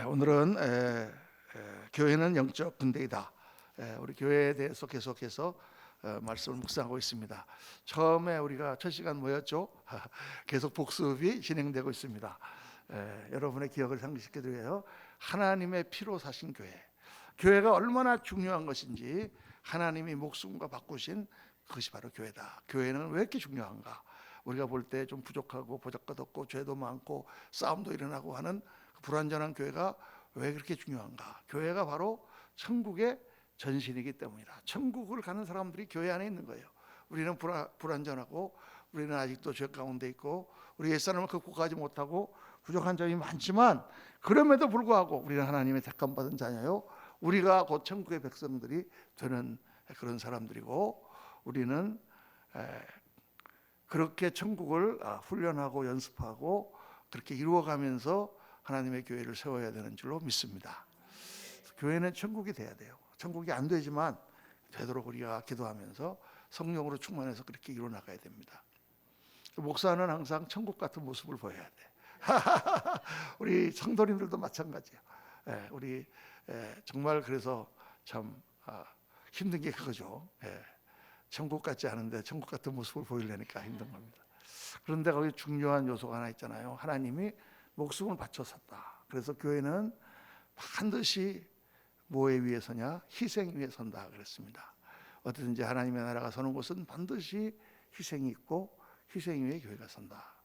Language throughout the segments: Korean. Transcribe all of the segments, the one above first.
오늘은 교회는 영적 군대이다. 우리 교회에 대해서 계속해서 말씀을 묵상하고 있습니다. 처음에 우리가 첫 시간 뭐였죠? 계속 복습이 진행되고 있습니다. 여러분의 기억을 상기시켜드려요. 하나님의 피로 사신 교회, 교회가 얼마나 중요한 것인지 하나님이 목숨과 바꾸신 그것이 바로 교회다. 교회는 왜 이렇게 중요한가? 우리가 볼 때 좀 부족하고 보잘것없고 죄도 많고 싸움도 일어나고 하는 불완전한 교회가 왜 그렇게 중요한가? 교회가 바로 천국의 전신이기 때문이다. 천국을 가는 사람들이 교회 안에 있는 거예요. 우리는 불완전하고 우리는 아직도 죄 가운데 있고 우리 옛사람을 극복하지 못하고 부족한 점이 많지만 그럼에도 불구하고 우리는 하나님의 택함 받은 자녀요. 우리가 곧 천국의 백성들이 되는 그런 사람들이고 우리는 그렇게 천국을 훈련하고 연습하고 그렇게 이루어가면서 하나님의 교회를 세워야 되는 줄로 믿습니다. 교회는 천국이 돼야 돼요. 천국이 안 되지만 되도록 우리가 기도하면서 성령으로 충만해서 그렇게 이루어 나가야 됩니다. 목사는 항상 천국 같은 모습을 보여야 돼. 우리 성도님들도 마찬가지예요. 우리 정말 그래서 참 힘든 게 그거죠. 천국 같지 않은데 천국 같은 모습을 보이려니까 힘든 겁니다. 그런데 거기 중요한 요소가 하나 있잖아요. 하나님이 목숨을 바쳐 섰다. 그래서 교회는 반드시 뭐에 위에 서냐? 희생 위에 선다 그랬습니다. 어떻든지 하나님의 나라가 서는 곳은 반드시 희생이 있고 희생 위에 교회가 선다.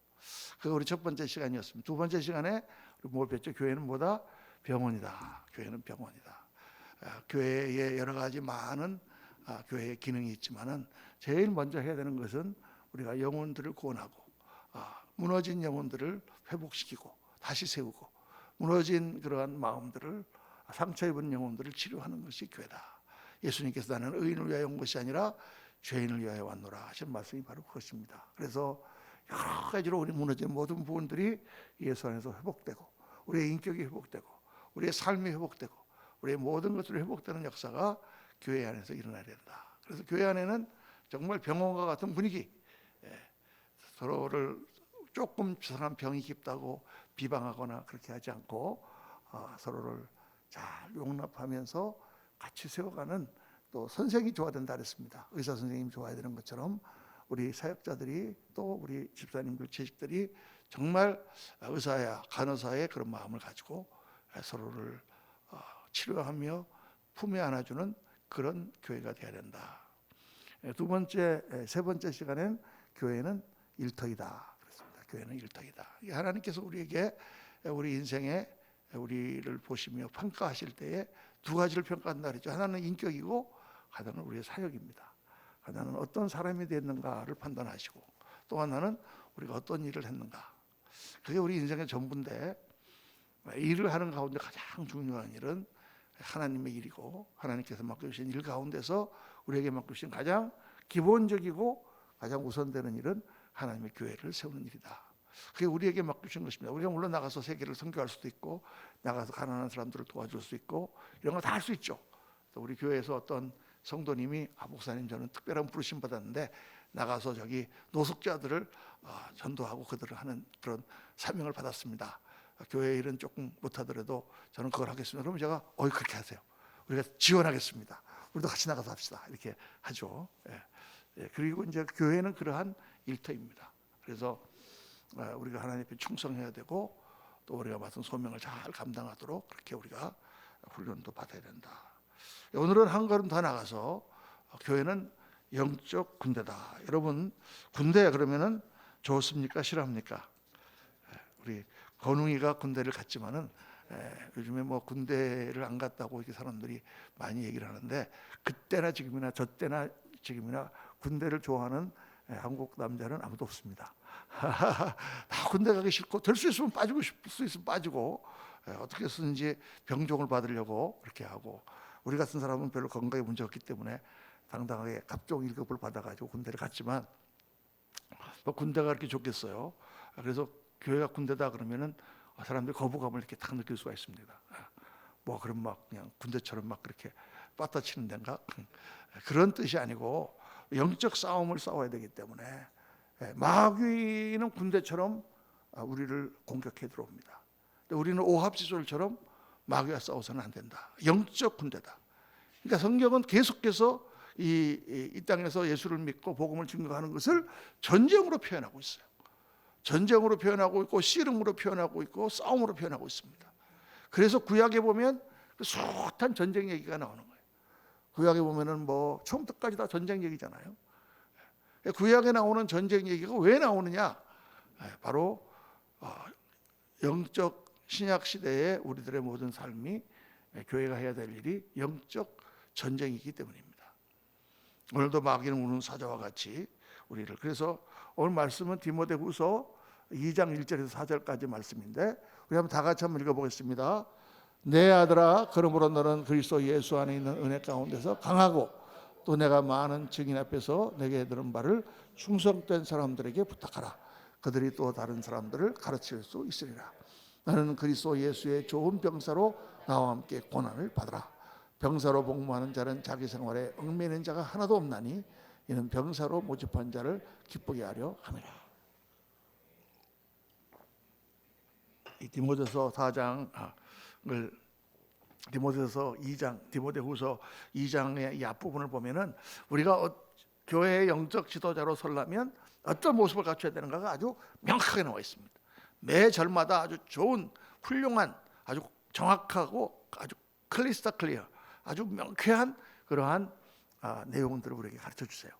그게 우리 첫 번째 시간이었습니다. 두 번째 시간에 우리 뭘 뵀죠? 교회는 뭐다? 병원이다. 교회는 병원이다. 교회에 여러 가지 많은 교회의 기능이 있지만은 제일 먼저 해야 되는 것은 우리가 영혼들을 구원하고 무너진 영혼들을 회복시키고 다시 세우고 무너진 그러한 마음들을 상처 입은 영혼들을 치료하는 것이 교회다. 예수님께서 나는 의인을 위하여 온 것이 아니라 죄인을 위하여 왔노라 하신 말씀이 바로 그것입니다. 그래서 여러 가지로 우리 무너진 모든 부분들이 예수 안에서 회복되고 우리의 인격이 회복되고 우리의 삶이 회복되고 우리의 모든 것들이 회복되는 역사가 교회 안에서 일어나야 된다. 그래서 교회 안에는 정말 병원과 같은 분위기, 서로를 조금 저 사람 병이 깊다고 비방하거나 그렇게 하지 않고 서로를 잘 용납하면서 같이 세워가는 또 선생이 좋아야 된다 그랬습니다. 의사 선생님 좋아야 되는 것처럼 우리 사역자들이 또 우리 집사님들 재직들이 정말 의사야 간호사의 그런 마음을 가지고 서로를 치료하며 품에 안아주는 그런 교회가 되어야 된다. 세 번째 시간엔 교회는 일터이다 그랬습니다. 교회는 일터이다. 하나님께서 우리에게 우리 인생에 우리를 보시며 평가하실 때에 두 가지를 평가한다 그랬죠. 하나는 인격이고 하나는 우리의 사역입니다. 하나는 어떤 사람이 됐는가를 판단하시고 또 하나는 우리가 어떤 일을 했는가. 그게 우리 인생의 전부인데 일을 하는 가운데 가장 중요한 일은 하나님의 일이고 하나님께서 맡겨주신 일 가운데서 우리에게 맡겨주신 가장 기본적이고 가장 우선되는 일은 하나님의 교회를 세우는 일이다. 그게 우리에게 맡겨주신 것입니다. 우리가 물론 나가서 세계를 선교할 수도 있고 나가서 가난한 사람들을 도와줄 수 있고 이런 거 다 할 수 있죠. 또 우리 교회에서 어떤 성도님이 목사님 저는 특별한 부르심 받았는데 나가서 저기 노숙자들을 전도하고 그들을 하는 그런 사명을 받았습니다. 교회 일은 조금 못하더라도 저는 그걸 하겠습니다. 그러면 제가 그렇게 하세요. 우리가 지원하겠습니다. 우리도 같이 나가서 합시다. 이렇게 하죠. 그리고 이제 교회는 그러한 일터입니다. 그래서 우리가 하나님 앞에 충성해야 되고 또 우리가 맡은 소명을 잘 감당하도록 그렇게 우리가 훈련도 받아야 된다. 오늘은 한 걸음 더 나가서 교회는 영적 군대다. 여러분 군대 그러면은 좋습니까? 싫어합니까? 우리 건웅이가 군대를 갔지만은 요즘에 뭐 군대를 안 갔다고 이렇게 사람들이 많이 얘기를 하는데 그때나 지금이나 저 때나 지금이나 군대를 좋아하는 한국 남자는 아무도 없습니다. 다 군대 가기 싫고 될 수 있으면 빠지고 싶을 수 있으면 빠지고 어떻게 해서든지 병종을 받으려고 그렇게 하고 우리 같은 사람은 별로 건강에 문제가 없기 때문에 당당하게 갑종 1급을 받아가지고 군대를 갔지만 뭐 군대가 그렇게 좋겠어요. 그래서 교회가 군대다 그러면은 사람들이 거부감을 이렇게 딱 느낄 수가 있습니다. 뭐 그럼 막 그냥 군대처럼 막 그렇게 빠따치는 데인가? 그런 뜻이 아니고 영적 싸움을 싸워야 되기 때문에 마귀는 군대처럼 우리를 공격해 들어옵니다. 우리는 오합지졸처럼 마귀와 싸워서는 안 된다. 영적 군대다. 그러니까 성경은 계속해서 이 땅에서 예수를 믿고 복음을 증거하는 것을 전쟁으로 표현하고 있어요. 전쟁으로 표현하고 있고 씨름으로 표현하고 있고 싸움으로 표현하고 있습니다. 그래서 구약에 보면 숱한 전쟁 얘기가 나오는 거예요. 구약에 보면은 뭐 처음부터까지 다 전쟁 얘기잖아요. 구약에 나오는 전쟁 얘기가 왜 나오느냐? 바로 영적 신약 시대에 우리들의 모든 삶이 교회가 해야 될 일이 영적 전쟁이기 때문입니다. 오늘도 마귀는 우는 사자와 같이 우리를, 그래서 오늘 말씀은 디모데후서 2장 1절에서 4절까지 말씀인데 우리 한번 다 같이 한번 읽어보겠습니다. 내 아들아, 그러므로 너는 그리스도 예수 안에 있는 은혜 가운데서 강하고 또 내가 많은 증인 앞에서 내게 들은 바를 충성된 사람들에게 부탁하라. 그들이 또 다른 사람들을 가르칠 수 있으리라. 나는 그리스도 예수의 좋은 병사로 나와 함께 고난을 받으라. 병사로 복무하는 자는 자기 생활에 얽매이는 자가 하나도 없나니 이는 병사로 모집한 자를 기쁘게 하려 함이라. 이 디모데후서 4장을 디모데후서 2장, 디모데후서 2장의 이 앞부분을 보면은 우리가 교회의 영적 지도자로 서려면 어떤 모습을 갖춰야 되는가가 아주 명확하게 나와 있습니다. 매 절마다 아주 좋은 훌륭한 아주 정확하고 아주 클리스터 클리어 아주 명쾌한 그러한 내용들을 우리에게 가르쳐 주세요.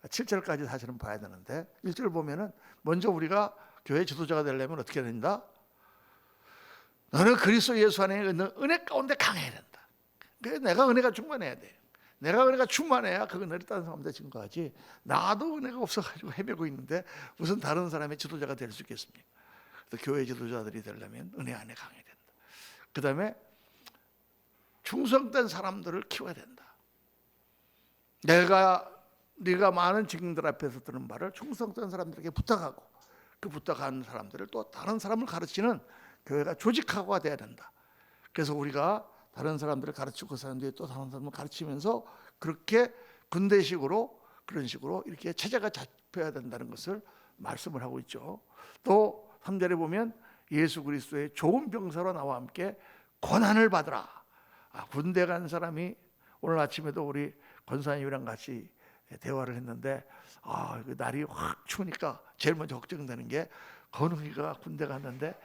7절까지 사실은 봐야 되는데 1절 보면은 먼저 우리가 교회 지도자가 되려면 어떻게 해야 된다? 너는 그리스도 예수 안에 있는 은혜 가운데 강해야 된다. 그래서 내가 은혜가 충만해야 돼. 내가 은혜가 충만해야 그 은혜를 다른 사람한테 증거하지. 나도 은혜가 없어가지고 헤매고 있는데 무슨 다른 사람의 지도자가 될 수 있겠습니까? 그래서 교회 지도자들이 되려면 은혜 안에 강해야 된다. 그 다음에 충성된 사람들을 키워야 된다. 네가 많은 증인들 앞에서 들은 말을 충성된 사람들에게 부탁하고 그 부탁한 사람들을 또 다른 사람을 가르치는 교회가 조직화가 돼야 된다. 그래서 우리가 다른 사람들을 가르치고 그 사람들이 또 다른 사람을 가르치면서 그렇게 군대식으로 그런 식으로 이렇게 체제가 잡혀야 된다는 것을 말씀을 하고 있죠. 또 3절에 보면 예수 그리스도의 좋은 병사로 나와 함께 고난을 받으라. 군대 간 사람이 오늘 아침에도 우리 권사님이랑 같이 대화를 했는데 그 날이 확 추우니까 제일 먼저 걱정되는 게 건웅이가 군대 갔는데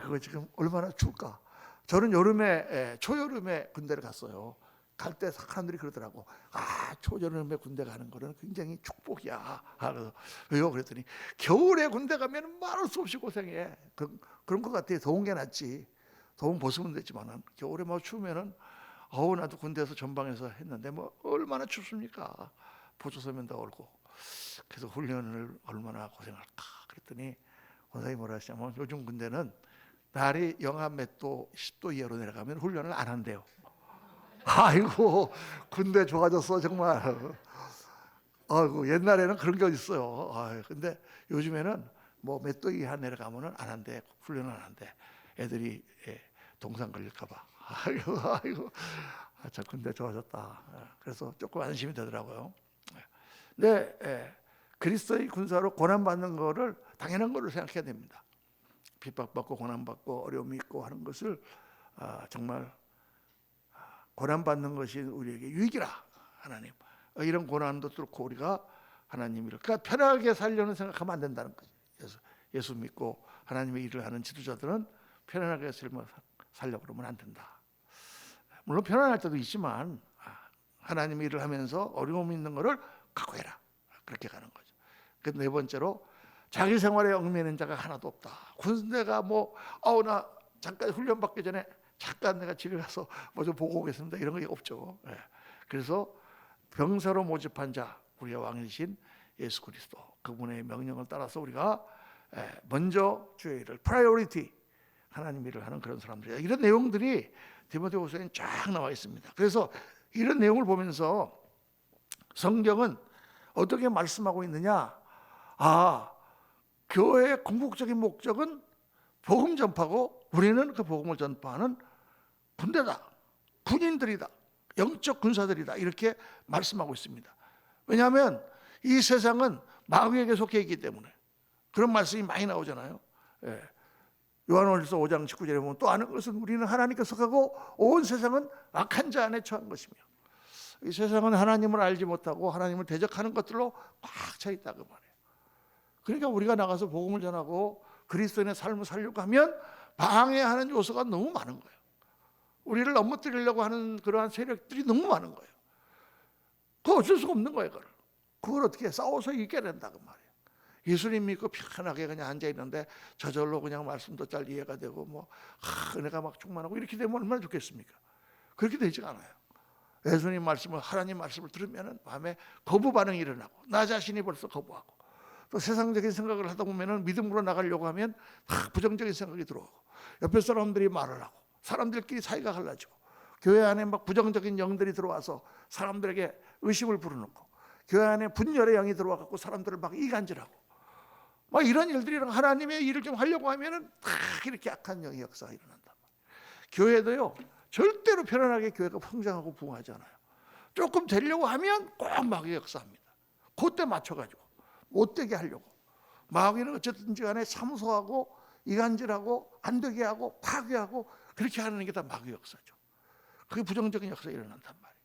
그거 지금 얼마나 추울까. 저는 여름에 초여름에 군대를 갔어요. 갈 때 사람들이 그러더라고. 초여름에 군대 가는 거는 굉장히 축복이야. 그래서 왜요? 그랬더니 겨울에 군대 가면 말할 수 없이 고생해. 그런 것 같아. 더운 게 낫지. 더운 벗으면 되지만은 겨울에 뭐 추우면은 나도 군대에서 전방에서 했는데 뭐 얼마나 춥습니까? 보조서면 더 얼고. 그래서 훈련을 얼마나 고생할까. 그랬더니 원장이 뭐라 하시냐면 요즘 군대는 날이 영하 몇 도, 10도 이하로 내려가면 훈련을 안 한대요. 아이고 군대 좋아졌어 정말. 아이고 옛날에는 그런 게 어딨어요. 근데 요즘에는 뭐 몇 도 이하 내려가면은 안 한대. 훈련을 안 한대. 애들이 동상 걸릴까 봐. 아이고 참 군대 좋아졌다. 그래서 조금 안심이 되더라고요. 근데 그리스도의 군사로 고난받는 거를 당연한 거로 생각해야 됩니다. 핍박받고 고난받고 어려움이 있고 하는 것을 정말 고난받는 것이 우리에게 유익이라. 하나님 이런 고난도 뚫고 우리가 하나님을 그러니까 편하게 살려는 생각하면 안 된다는 거죠. 예수 믿고 하나님의 일을 하는 지도자들은 편안하게 살려고 그러면 안 된다. 물론 편안할 때도 있지만 하나님의 일을 하면서 어려움이 있는 것을 각오해라. 그렇게 가는 거죠. 그 네 번째로 자기 생활에 얽매이는 자가 하나도 없다. 군대가 나 잠깐 훈련 받기 전에 잠깐 내가 집에 가서 뭐 좀 보고 오겠습니다. 이런 게 없죠. 그래서 병사로 모집한 자, 우리의 왕이신 예수 그리스도 그분의 명령을 따라서 우리가 먼저 주의 일을 프라이오리티 하나님 일을 하는 그런 사람들이야. 이런 내용들이 디모데후서에 쫙 나와 있습니다. 그래서 이런 내용을 보면서 성경은 어떻게 말씀하고 있느냐? 교회의 궁극적인 목적은 복음 전파고 우리는 그 복음을 전파하는 군대다, 군인들이다, 영적 군사들이다 이렇게 말씀하고 있습니다. 왜냐하면 이 세상은 마귀에게 속해 있기 때문에 그런 말씀이 많이 나오잖아요. 요한일서 5장 19절에 보면 또 아는 것은 우리는 하나님께 속하고 온 세상은 악한 자 안에 처한 것이며, 이 세상은 하나님을 알지 못하고 하나님을 대적하는 것들로 꽉 차 있다 그 말이에요. 그러니까 우리가 나가서 복음을 전하고 그리스도인의 삶을 살려고 하면 방해하는 요소가 너무 많은 거예요. 우리를 넘어뜨리려고 하는 그러한 세력들이 너무 많은 거예요. 그거 어쩔 수가 없는 거예요. 그걸 어떻게 싸워서 이겨야 된다 그 말이에요. 예수님 믿고 편하게 그냥 앉아 있는데 저절로 그냥 말씀도 잘 이해가 되고 뭐 은혜가 막 충만하고 이렇게 되면 얼마나 좋겠습니까? 그렇게 되지 않아요. 예수님 말씀을, 하나님 말씀을 들으면 밤에 거부 반응이 일어나고 나 자신이 벌써 거부하고, 또 세상적인 생각을 하다 보면 믿음으로 나가려고 하면 다 부정적인 생각이 들어오고, 옆에 사람들이 말을 하고 사람들끼리 사이가 갈라지고, 교회 안에 막 부정적인 영들이 들어와서 사람들에게 의심을 불어넣고, 교회 안에 분열의 영이 들어와 갖고 사람들을 막 이간질하고, 막 이런 일들이랑 하나님의 일을 좀 하려고 하면은 다 이렇게 악한 영의 역사가 일어난다. 교회도요, 절대로 편안하게 교회가 성장하고 부흥하지 않아요. 조금 되려고 하면 꼭 마귀의 역사합니다. 그때 맞춰가지고 못되게 하려고. 마귀는 어쨌든지 간에 참소하고 이간질하고 안 되게 하고 파괴하고 그렇게 하는 게 다 마귀의 역사죠. 그게 부정적인 역사가 일어난단 말이에요.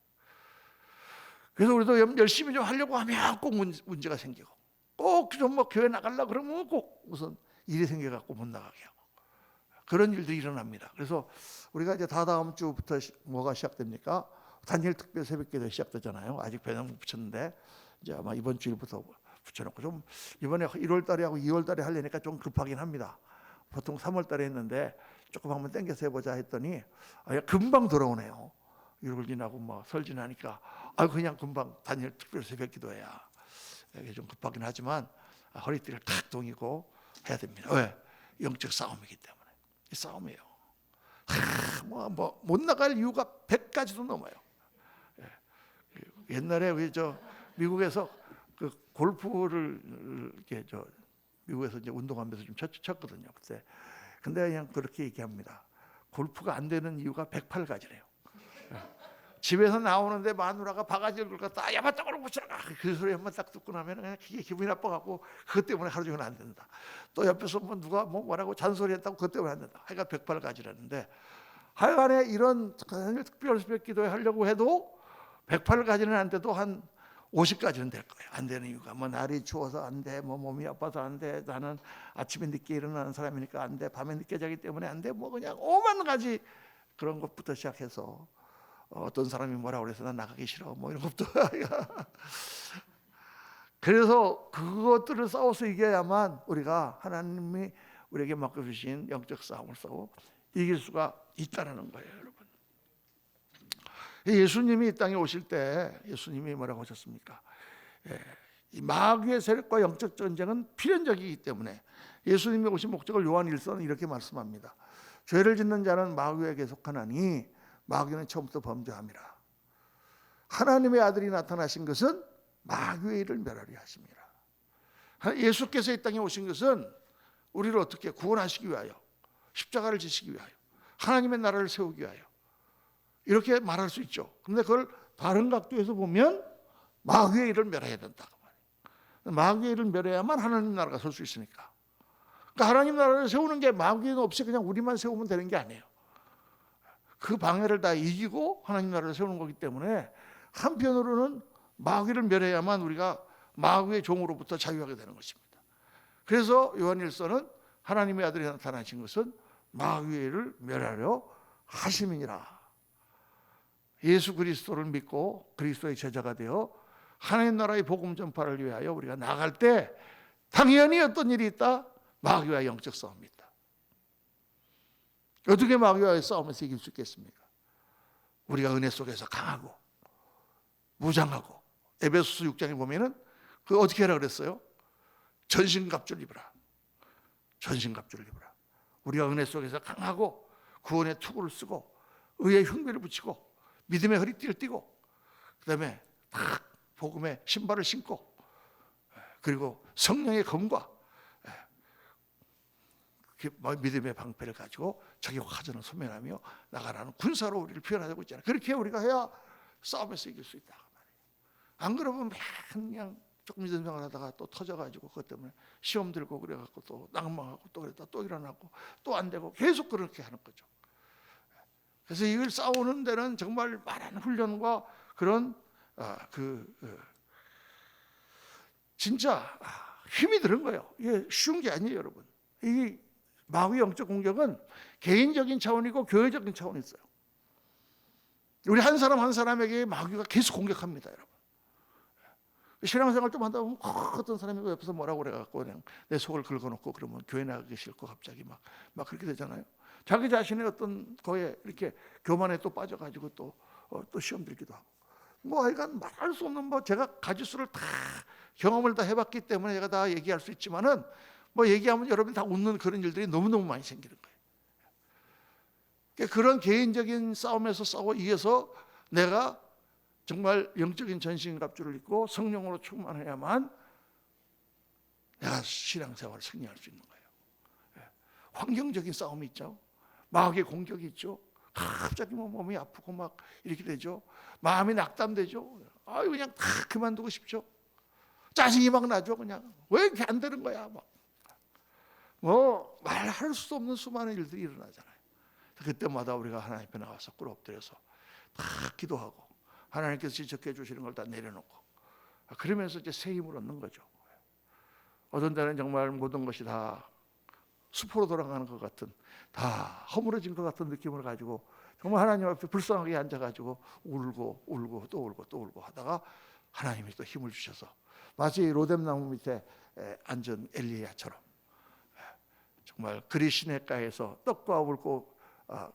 그래서 우리도 열심히 좀 하려고 하면 꼭 문제가 생기고, 꼭 좀 뭐 교회 나가려고 그러면 꼭 무슨 일이 생겨갖고 못 나가게 하고, 그런 일들이 일어납니다. 그래서 우리가 이제 다다음 주부터 뭐가 시작됩니까? 단일 특별 새벽기도 시작되잖아요. 아직 배당 못 붙였는데 이제 아마 이번 주일부터 붙여놓고, 좀 이번에 1월 달에 하고 2월 달에 하려니까 좀 급하긴 합니다. 보통 3월 달에 했는데 조금 한번 땡겨서 해보자 했더니 금방 돌아오네요. 6월 지나고 뭐 설 지나니까 그냥 금방 단일 특별 새벽기도해야. 이게 좀 급하긴 하지만 허리띠를 탁 동이고 해야 됩니다. 왜? 영적 싸움이기 때문에. 이 싸움이에요. 뭐 못 나갈 이유가 100가지도 넘어요. 옛날에 우리 미국에서 그 골프를 이렇게 미국에서 이제 운동하면서 좀 쳤거든요. 그때. 근데 그냥 그렇게 얘기합니다. 골프가 안 되는 이유가 108가지래요. 집에서 나오는데 마누라가 바가지를 긁고 딱 야바떡으로 붙여라, 그 소리 한번 딱 듣고 나면 그냥 기분이 나빠갖고 그것 때문에 하루 종일 안 된다. 또 옆에서 뭐 누가 뭐라고 잔소리했다고 그것 때문에 안 된다. 하여간 108가지라는데, 하여간에 이런 특별 새벽 기도회 하려고 해도 108가지는 안 돼도 한 50가지는 될 거예요. 안 되는 이유가 뭐 날이 추워서 안 돼, 뭐 몸이 아파서 안 돼, 나는 아침에 늦게 일어나는 사람이니까 안 돼, 밤에 늦게 자기 때문에 안 돼, 뭐 그냥 오만 가지 그런 것부터 시작해서 어떤 사람이 뭐라고 그래서 난 나가기 싫어 뭐 이런 것도 그래서 그것들을 싸워서 이겨야만 우리가 하나님이 우리에게 맡겨주신 영적 싸움을 싸워 이길 수가 있다는 거예요, 여러분. 예수님이 이 땅에 오실 때 예수님이 뭐라고 하셨습니까? 이 마귀의 세력과 영적 전쟁은 필연적이기 때문에 예수님이 오신 목적을 요한일서는 이렇게 말씀합니다. 죄를 짓는 자는 마귀에게 속하나니 마귀는 처음부터 범죄함이라. 하나님의 아들이 나타나신 것은 마귀의 일을 멸하려 하심이라. 예수께서 이 땅에 오신 것은 우리를 어떻게 구원하시기 위하여, 십자가를 지시기 위하여, 하나님의 나라를 세우기 위하여, 이렇게 말할 수 있죠. 그런데 그걸 다른 각도에서 보면 마귀의 일을 멸해야 된다. 마귀의 일을 멸해야만 하나님 나라가 설 수 있으니까. 그러니까 하나님 나라를 세우는 게 마귀는 없이 그냥 우리만 세우면 되는 게 아니에요. 그 방해를 다 이기고 하나님 나라를 세우는 거기 때문에 한편으로는 마귀를 멸해야만 우리가 마귀의 종으로부터 자유하게 되는 것입니다. 그래서 요한일서는 하나님의 아들이 나타나신 것은 마귀의 일을 멸하려 하심이니라. 예수 그리스도를 믿고 그리스도의 제자가 되어 하나님 나라의 복음 전파를 위하여 우리가 나갈 때 당연히 어떤 일이 있다? 마귀와 영적 싸움이 있다. 어떻게 마귀와의 싸움에서 이길 수 있겠습니까? 우리가 은혜 속에서 강하고 무장하고, 에베소서 6장에 보면은 그 어떻게 하라 그랬어요? 전신갑주를 입으라. 전신갑주를 입으라. 우리가 은혜 속에서 강하고 구원의 투구를 쓰고 의의 흉배를 붙이고 믿음의 허리띠를 띠고 그다음에 딱 복음의 신발을 신고 그리고 성령의 검과 믿음의 방패를 가지고 자기 화전을 소멸하며 나가라는 군사로 우리를 표현하고 있잖아요. 그렇게 우리가 해야 싸움에서 이길 수 있다. 안 그러면 그냥 조금 믿음 생활하다가 또 터져가지고 그것 때문에 시험 들고 그래갖고 또 낭망하고 또 그랬다 또 일어나고 또 안 되고 계속 그렇게 하는 거죠. 그래서 이걸 싸우는 데는 정말 많은 훈련과 그런 진짜 힘이 드는 거예요. 이게 쉬운 게 아니에요, 여러분. 이 마귀의 영적 공격은 개인적인 차원이고 교회적인 차원이 있어요. 우리 한 사람 한 사람에게 마귀가 계속 공격합니다, 여러분. 신앙생활 좀 하다 보면 어떤 사람이 옆에서 뭐라고 그래갖고 그냥 내 속을 긁어놓고 그러면 교회 나가기 싫고 갑자기 막 그렇게 되잖아요. 자기 자신의 어떤 거에 이렇게 교만에 또 빠져가지고 또 시험 들기도 하고. 뭐 하여간 말할 수 없는 제가 가지수를 다 경험을 다 해봤기 때문에 제가 다 얘기할 수 있지만은 뭐 얘기하면 여러분이 다 웃는 그런 일들이 너무너무 많이 생기는 거예요. 그러니까 그런 개인적인 싸움에서 싸워 이겨서 내가 정말 영적인 전신갑주를 입고 성령으로 충만해야만 내가 신앙생활을 승리할 수 있는 거예요. 환경적인 싸움이 있죠. 마귀의 공격이 있죠. 갑자기 몸이 아프고 막 이렇게 되죠. 마음이 낙담되죠. 그냥 다 그만두고 싶죠. 짜증이 막 나죠. 그냥 왜 이렇게 안 되는 거야. 말할 수 없는 수많은 일들이 일어나잖아요. 그때마다 우리가 하나님 앞에 나와서 꿇어 엎드려서 다 기도하고 하나님께서 지적해 주시는 걸 다 내려놓고 그러면서 이제 새 힘을 얻는 거죠. 어떤 때는 정말 모든 것이 다 수포로 돌아가는 것 같은, 다 허물어진 것 같은 느낌을 가지고 정말 하나님 앞에 불쌍하게 앉아가지고 울고 또 울고 하다가 하나님이 또 힘을 주셔서 마치 로뎀나무 밑에 앉은 엘리야처럼 정말 그리 시냇가에서 떡과 꿀고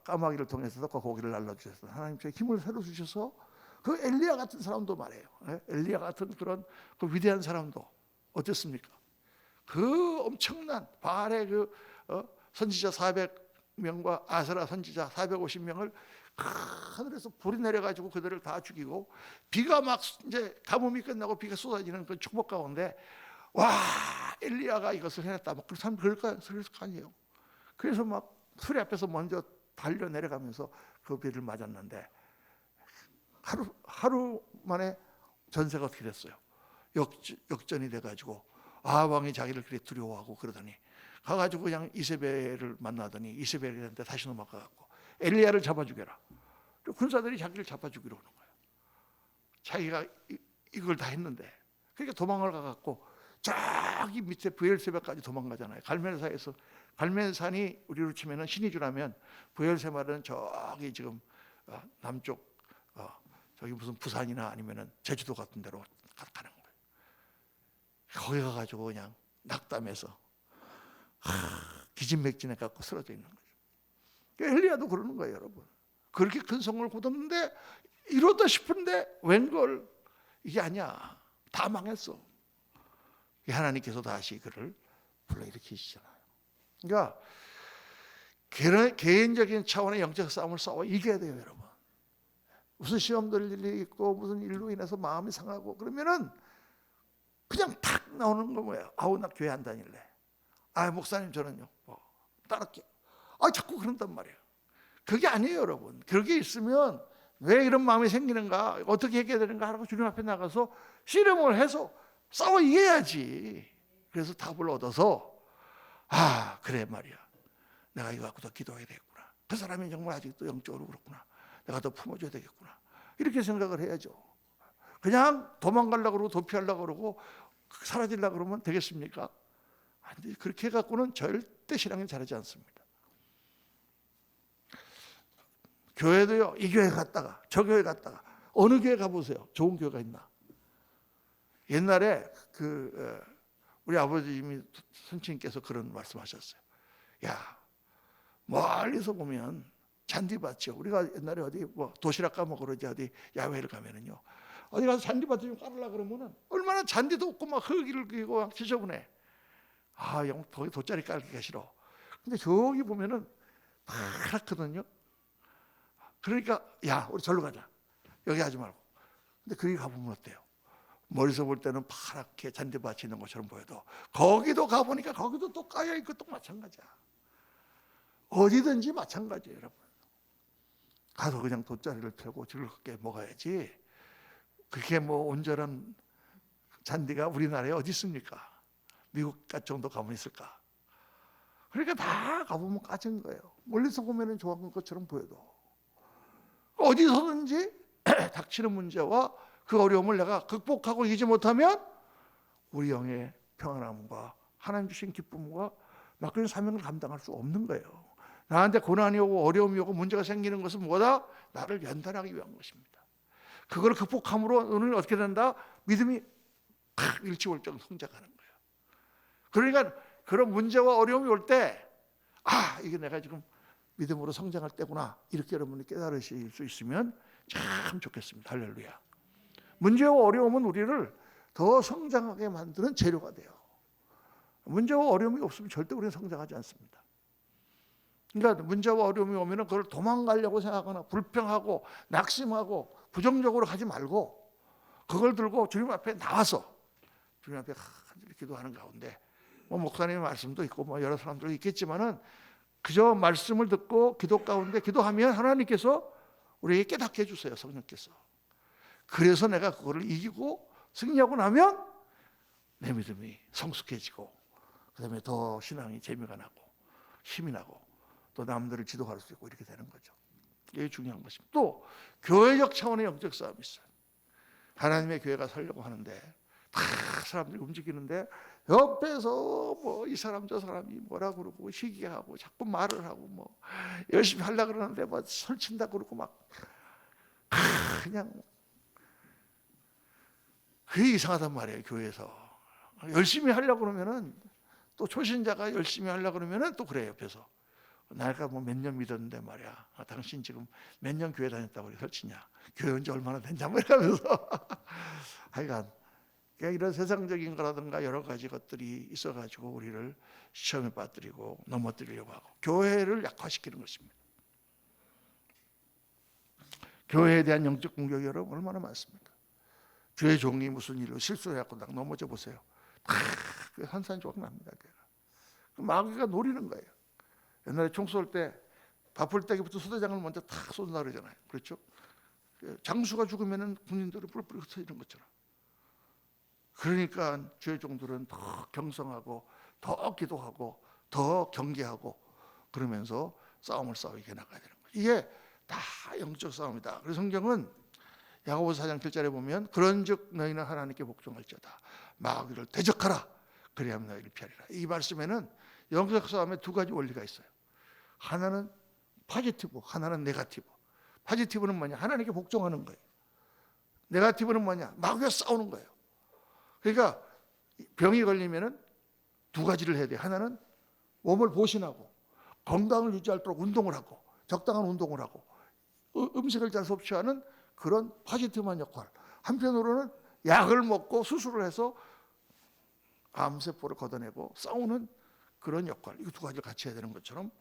까마귀를 통해서 떡과 고기를 날라주셔서 하나님께 힘을 새로 주셔서 그 엘리야 같은 사람도 말해요. 엘리야 같은 그런 그 위대한 사람도 어땠습니까? 그 엄청난 바알의 선지자 400명과 아세라 선지자 450명을 하늘에서 불이 내려가지고 그들을 다 죽이고 비가 막 이제 가뭄이 끝나고 비가 쏟아지는 그 축복 가운데 와 엘리야가 이것을 해냈다. 그런 사람 그럴 거 아니에요. 그래서 막 수리 앞에서 먼저 달려 내려가면서 그 비를 맞았는데 하루 만에 전세가 어떻게 됐어요? 역전이 돼가지고 왕이 자기를 그리 두려워하고 그러더니 가가지고 그냥 이세벨을 만나더니 이세벨한테 다시 넘어가갖고 엘리야를 잡아 죽여라. 군사들이 자기를 잡아 죽이러 오는 거예요. 자기가 이걸 다 했는데 그러니까 도망을 가갖고 저기 밑에 브엘세바까지 도망가잖아요. 갈멜산이 우리로 치면은 신이주라면 브엘세바는 저기 지금 남쪽 저기 무슨 부산이나 아니면은 제주도 같은 데로 가는 거예요. 거기 가가지고 그냥 낙담해서 기진맥진해 갖고 쓰러져 있는 거죠. 엘리야도 그러는 거예요, 여러분. 그렇게 큰 성을 거뒀는데 이러다 싶은데 웬걸 이게 아니야. 다 망했어. 하나님께서 다시 그를 불러일으키시잖아요. 그러니까 개인적인 차원의 영적 싸움을 싸워 이겨야 돼요, 여러분. 무슨 시험 들 일이 있고 무슨 일로 인해서 마음이 상하고 그러면은 그냥 탁 나오는 거 뭐예요? 나 교회 안 다닐래. 목사님 저는요. 따를게요. 자꾸 그런단 말이에요. 그게 아니에요, 여러분. 그게 있으면 왜 이런 마음이 생기는가, 어떻게 해결되는가 하고 주님 앞에 나가서 씨름을 해서 싸워 이겨야지. 그래서 답을 얻어서 그래 말이야. 내가 이거 갖고 더 기도해야 되겠구나. 그 사람이 정말 아직도 영적으로 그렇구나. 내가 더 품어줘야 되겠구나. 이렇게 생각을 해야죠. 그냥 도망가려고 그러고 도피하려고 그러고 사라지려고 그러면 되겠습니까? 안 돼. 그렇게 해갖고는 절대 신앙이 자라지 않습니다. 교회도요, 이 교회 갔다가 저 교회 갔다가 어느 교회 가보세요. 좋은 교회가 있나? 옛날에 우리 아버님이 선친께서 그런 말씀하셨어요. 야, 멀리서 보면 잔디밭이요. 우리가 옛날에 어디 도시락 까먹으러 어디 야외를 가면은요, 어디 가서 잔디밭 좀 깔으려고 그러면은 얼마나 잔디도 없고 막 흙을 그리고 막 지저분해. 거기 돗자리 깔기가 싫어. 근데 저기 보면은 파랗거든요. 그러니까 우리 절로 가자. 여기 하지 말고. 근데 거기 가보면 어때요? 멀리서 볼 때는 파랗게 잔디밭이 있는 것처럼 보여도 거기도 가보니까 거기도 또 까여있고 또 마찬가지야. 어디든지 마찬가지예요, 여러분. 가서 그냥 돗자리를 펴고 즐겁게 먹어야지. 그게 온전한 잔디가 우리나라에 어디 있습니까? 미국 정도 가면 있을까? 그러니까 다 가보면 까진 거예요. 멀리서 보면 좋은 것처럼 보여도 어디서든지 닥치는 문제와 그 어려움을 내가 극복하고 이기지 못하면 우리 영의 평안함과 하나님 주신 기쁨과 맡기는 사명을 감당할 수 없는 거예요. 나한테 고난이 오고 어려움이 오고 문제가 생기는 것은 뭐다? 나를 연단하기 위한 것입니다. 그걸 극복함으로 너는 어떻게 된다? 믿음이 팍 일치월장 성장하는 거예요. 그러니까 그런 문제와 어려움이 올 때 이게 내가 지금 믿음으로 성장할 때구나, 이렇게 여러분이 깨달으실 수 있으면 참 좋겠습니다. 할렐루야. 문제와 어려움은 우리를 더 성장하게 만드는 재료가 돼요. 문제와 어려움이 없으면 절대 우리는 성장하지 않습니다. 그러니까 문제와 어려움이 오면 그걸 도망가려고 생각하거나 불평하고 낙심하고 부정적으로 가지 말고 그걸 들고 주님 앞에 나와서 주님 앞에 간절히 기도하는 가운데 목사님의 말씀도 있고 여러 사람들도 있겠지만은 그저 말씀을 듣고 기도 가운데 기도하면 하나님께서 우리에게 깨닫게 해주세요. 성령께서. 그래서 내가 그거를 이기고 승리하고 나면 내 믿음이 성숙해지고 그 다음에 더 신앙이 재미가 나고 힘이 나고 또 남들을 지도할 수 있고 이렇게 되는 거죠. 이게 중요한 것입니다. 또 교회적 차원의 영적 싸움이 있어요. 하나님의 교회가 살려고 하는데 다 사람들이 움직이는데 옆에서 이 사람 저 사람이 뭐라 그러고 시기하고 자꾸 말을 하고 열심히 하려고 그러는데 설친다 그러고 그냥 그게 이상하단 말이에요. 교회에서 열심히 하려고 그러면은 또 초신자가 열심히 하려고 그러면은 또 그래요. 옆에서 내가 몇 년 믿었는데 말이야, 당신 지금 몇 년 교회 다녔다고 그래 설치냐, 교회 온 지 얼마나 됐냐 이러면서 하여간 이런 세상적인 거라든가 여러 가지 것들이 있어가지고 우리를 시험에 빠뜨리고 넘어뜨리려고 하고 교회를 약화시키는 것입니다. 교회에 대한 영적 공격이 여러분 얼마나 많습니까? 교회 종이 무슨 일로 실수해갖고 딱 넘어져 보세요. 산산조각 납니다. 마귀가 노리는 거예요. 옛날에 총 쏠 때 바쁠 때부터 소대장을 먼저 탁 쏜다 그러잖아요. 그렇죠? 장수가 죽으면 군인들이 뿔뿔이 흩어지는 것처럼. 그러니까 주의 종들은 더 경성하고 더 기도하고 더 경계하고 그러면서 싸움을 싸우게 나가야 되는 거예요. 이게 다 영적 싸움이다. 그래서 성경은 야고보서 4장 7절에 보면 그런즉 너희는 하나님께 복종할지어다 마귀를 대적하라 그리하면 너희를 피하리라. 이 말씀에는 영적 싸움에 두 가지 원리가 있어요. 하나는 포지티브, 하나는 네거티브. 포지티브는 뭐냐? 하나님께 복종하는 거예요. 네거티브는 뭐냐? 마귀와 싸우는 거예요. 그러니까 병이 걸리면은 두 가지를 해야 돼요. 하나는 몸을 보신하고 건강을 유지하도록 운동을 하고 적당한 운동을 하고 음식을 잘 섭취하는 그런 포지티브한 역할. 한편으로는 약을 먹고 수술을 해서 암세포를 걷어내고 싸우는 그런 역할. 이 두 가지를 같이 해야 되는 것처럼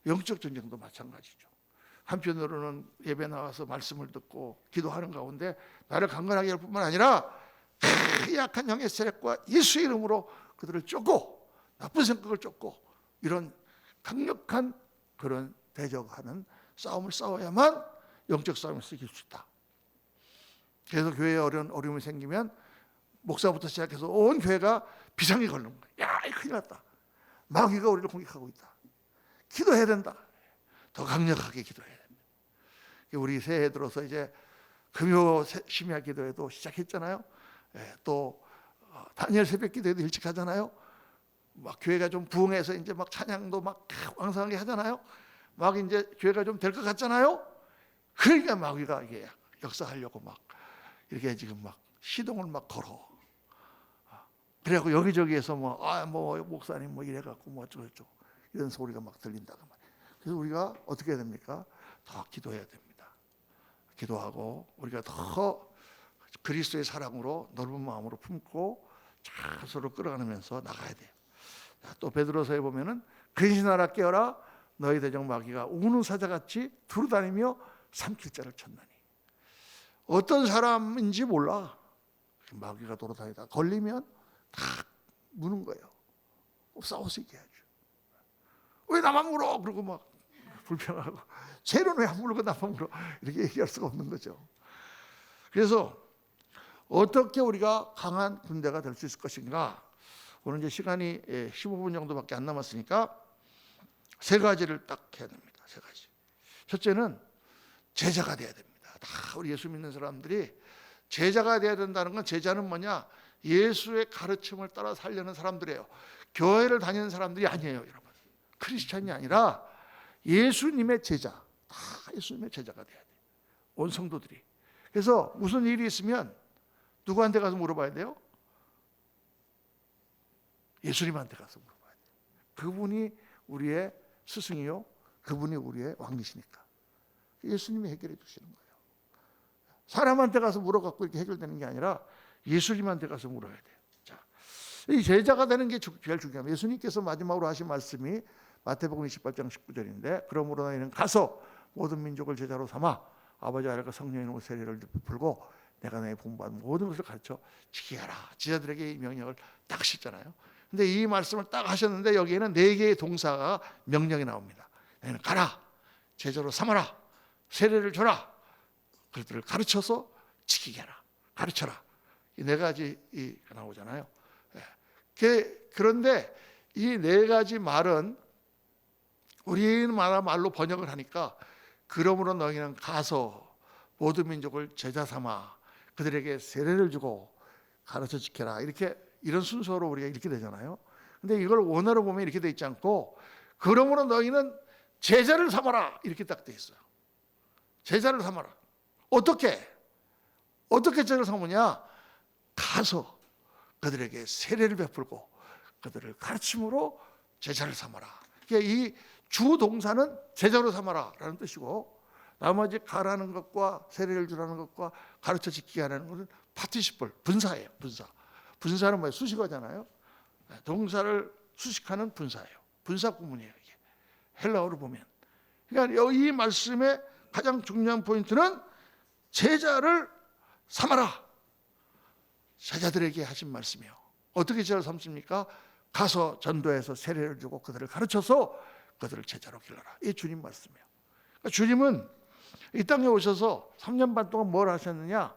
영적 전쟁도 마찬가지죠. 한편으로는 예배 나와서 말씀을 듣고 기도하는 가운데 나를 강건하게 할 뿐만 아니라 약한 영의 세력과 예수의 이름으로 그들을 쫓고 나쁜 생각을 쫓고 이런 강력한 그런 대적하는 싸움을 싸워야만 영적 싸움을 이길 수 있다. 그래서 교회에 어려움이 생기면 목사부터 시작해서 온 교회가 비상이 걸는 거예요. 야, 큰일 났다. 마귀가 우리를 공격하고 있다. 기도해야 된다. 더 강력하게 기도해야 된다. 우리 새해 들어서 이제 금요 심야 기도회도 시작했잖아요. 또 다니엘 새벽 기도회도 일찍 하잖아요. 막 교회가 좀 부흥해서 이제 막 찬양도 막 왕성하게 하잖아요. 막 이제 교회가 좀 될 것 같잖아요. 그러니까 마귀가 이게 역사하려고 막 이렇게 지금 막 시동을 막 걸어. 그래갖고 여기저기에서 목사님 이래갖고 어쩌고저쩌고 이런 소리가 막 들린다고 말이에요. 그래서 우리가 어떻게 해야 됩니까? 더 기도해야 됩니다. 기도하고 우리가 더 그리스도의 사랑으로 넓은 마음으로 품고 잘 서로 끌어가면서 나가야 돼요. 또 베드로서에 보면은 근신하라 깨어라 너희 대적 마귀가 우는 사자같이 두루다니며 삼킬 자를 쳤나니. 어떤 사람인지 몰라. 마귀가 돌아다니다 걸리면 다 무는 거예요. 싸울 수 있게 해야죠. 왜 나만 물어? 그러고 막 불평하고 쟤는 왜 안 물고 나만 물어? 이렇게 얘기할 수가 없는 거죠. 그래서 어떻게 우리가 강한 군대가 될 수 있을 것인가? 오늘 이제 시간이 15분 정도밖에 안 남았으니까 세 가지를 딱 해야 됩니다. 세 가지. 첫째는 제자가 돼야 됩니다. 다 우리 예수 믿는 사람들이 제자가 돼야 된다는 건, 제자는 뭐냐? 예수의 가르침을 따라 살려는 사람들이에요. 교회를 다니는 사람들이 아니에요, 여러분. 크리스찬이 아니라 예수님의 제자. 다 예수님의 제자가 돼야 돼요. 온 성도들이. 그래서 무슨 일이 있으면 누구한테 가서 물어봐야 돼요? 예수님한테 가서 물어봐야 돼요. 그분이 우리의 스승이요, 그분이 우리의 왕이시니까 예수님이 해결해 주시는 거예요. 사람한테 가서 물어갖고 이렇게 해결되는 게 아니라 예수님한테 가서 물어야 돼요. 자, 이 제자가 되는 게 제일 중요합니다. 예수님께서 마지막으로 하신 말씀이 마태복음 28장 19절인데, 그러므로 너희는 가서 모든 민족을 제자로 삼아 아버지 아들과 성령의 이름으로 세례를 베풀고 내가 너희 본받은 모든 것을 가르쳐 지키게 하라. 제자들에게 이 명령을 딱 하셨잖아요. 근데 이 말씀을 딱 하셨는데 여기에는 네 개의 동사가 명령이 나옵니다. 너희는 가라, 제자로 삼아라, 세례를 줘라, 그들을 가르쳐서 지키게 하라. 가르쳐라. 이 네 가지 나오잖아요. 그런데 이 네 가지 말은 우리나라 말로 번역을 하니까, 그러므로 너희는 가서 모든 민족을 제자 삼아 그들에게 세례를 주고 가르쳐 지켜라, 이런 순서로 우리가 이렇게 되잖아요. 근데 이걸 원어로 보면 이렇게 돼 있지 않고, 그러므로 너희는 제자를 삼아라, 이렇게 딱 돼 있어요. 제자를 삼아라. 어떻게 제자를 삼으냐? 가서 그들에게 세례를 베풀고 그들을 가르침으로 제자를 삼아라. 그러니까 이 주 동사는 제자로 삼아라라는 뜻이고, 나머지 가라는 것과 세례를 주라는 것과 가르쳐 지키게 하는 것은 파티시플, 분사예요. 분사는 뭐예요? 수식어잖아요. 동사를 수식하는 분사예요. 분사 구문이에요, 이게. 헬라어로 보면. 그러니까 이 말씀의 가장 중요한 포인트는 제자를 삼아라. 제자들에게 하신 말씀이요. 어떻게 제자를 삼습니까? 가서 전도해서 세례를 주고 그들을 가르쳐서 그들을 제자로 길러라. 이 주님 말씀이에요. 그러니까 주님은 이 땅에 오셔서 3년 반 동안 뭘 하셨느냐?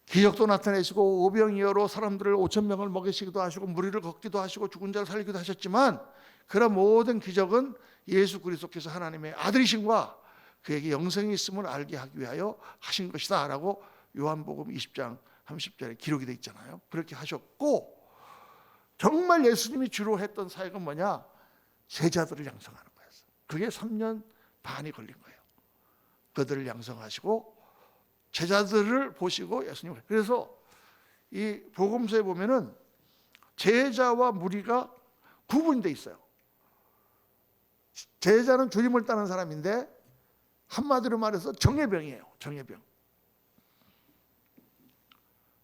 기적도 나타내시고 오병이어로 사람들을 5천 명을 먹이시기도 하시고 무리를 걷기도 하시고 죽은 자를 살리기도 하셨지만, 그런 모든 기적은 예수 그리스도께서 하나님의 아들이신과 그에게 영생이 있음을 알게 하기 위하여 하신 것이다 라고 요한복음 20장 30절에 기록이 되어 있잖아요. 그렇게 하셨고, 정말 예수님이 주로 했던 사역은 뭐냐? 제자들을 양성하는 거였어요. 그게 3년 반이 걸린 거예요. 그들을 양성하시고 제자들을 보시고 예수님. 그래서 이 복음서에 보면은 제자와 무리가 구분돼 있어요. 제자는 주님을 따르는 사람인데 한마디로 말해서 정예병이에요. 정예병.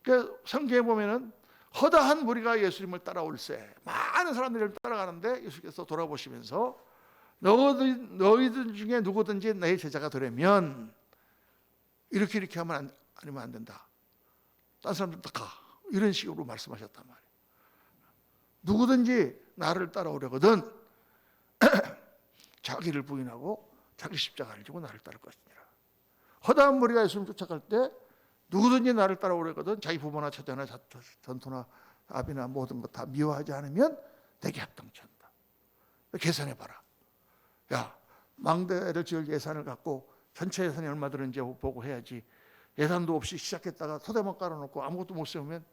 그러니까 성경에 보면은 허다한 무리가 예수님을 따라올세, 많은 사람들이 따라가는데 예수께서 돌아보시면서 너희들 중에 누구든지 내 제자가 되려면 이렇게 하면 아니면 안 된다. 딴 사람들 다 가. 이런 식으로 말씀하셨단 말이에요. 누구든지 나를 따라오려거든 자기를 부인하고 자기 십자가를 지고 나를 따를 것이니라. 허다한 무리가 예수님 쫓아갈 때 누구든지 나를 따라오려거든 자기 부모나 처자나 전토나 아비나 모든 것 다 미워하지 않으면 내게 합당치 않다. 계산해봐라. 야, 망대를 지을 예산을 갖고 전체 예산이 얼마 드는지 보고 해야지. 예산도 없이 시작했다가 토대만 깔아놓고 아무것도 못 세우면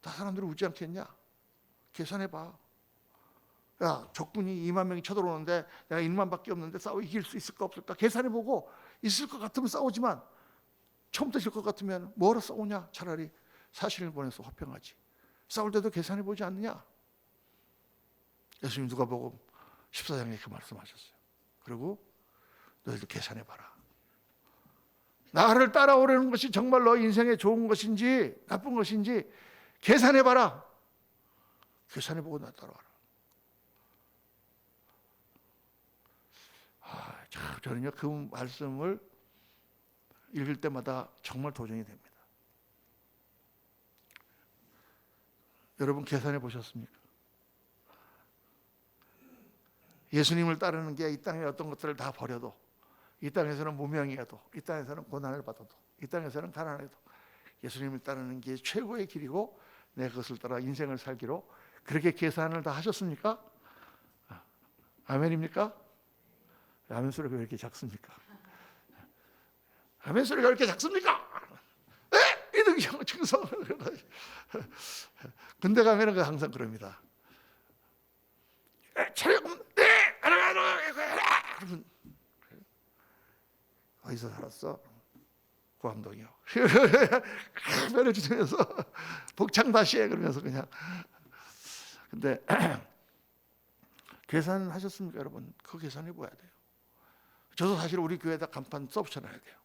다 사람들이 웃지 않겠냐? 계산해봐. 야, 적군이 2만 명이 쳐들어오는데 내가 1만밖에 없는데 싸워 이길 수 있을까 없을까 계산해보고, 있을 것 같으면 싸우지만 처음부터 질 것 같으면 뭐하러 싸우냐? 차라리 사신을 보내서 화평하지. 싸울 때도 계산해보지 않느냐? 예수님 누가복음 14장에 그 말씀하셨어요. 그리고 너희들 계산해봐라. 나를 따라오려는 것이 정말 너 인생에 좋은 것인지 나쁜 것인지 계산해봐라. 계산해보고 나 따라와라. 저는요 그 말씀을 읽을 때마다 정말 도전이 됩니다. 여러분 계산해 보셨습니까? 예수님을 따르는 게 이 땅의 어떤 것들을 다 버려도, 이 땅에서는 무명이어도, 이 땅에서는 고난을 받아도, 이 땅에서는 가난해도, 예수님을 따르는 게 최고의 길이고 내 그것을 따라 인생을 살기로 그렇게 계산을 다 하셨습니까? 아멘입니까? 아멘 소리가 왜 이렇게 작습니까? 아멘 소리가 왜 이렇게 작습니까? 네? 이등병 충성. 군대 가면은 항상 그럽니다. 체력 네, 여러분 어디서 살았어? 구암동이요. 면회 주면서 복창 다시 해 그러면서 그냥. 근데 계산하셨습니까, 여러분? 그 계산해 봐야 돼요. 저도 사실 우리 교회에다 간판 써붙여놔야 돼요.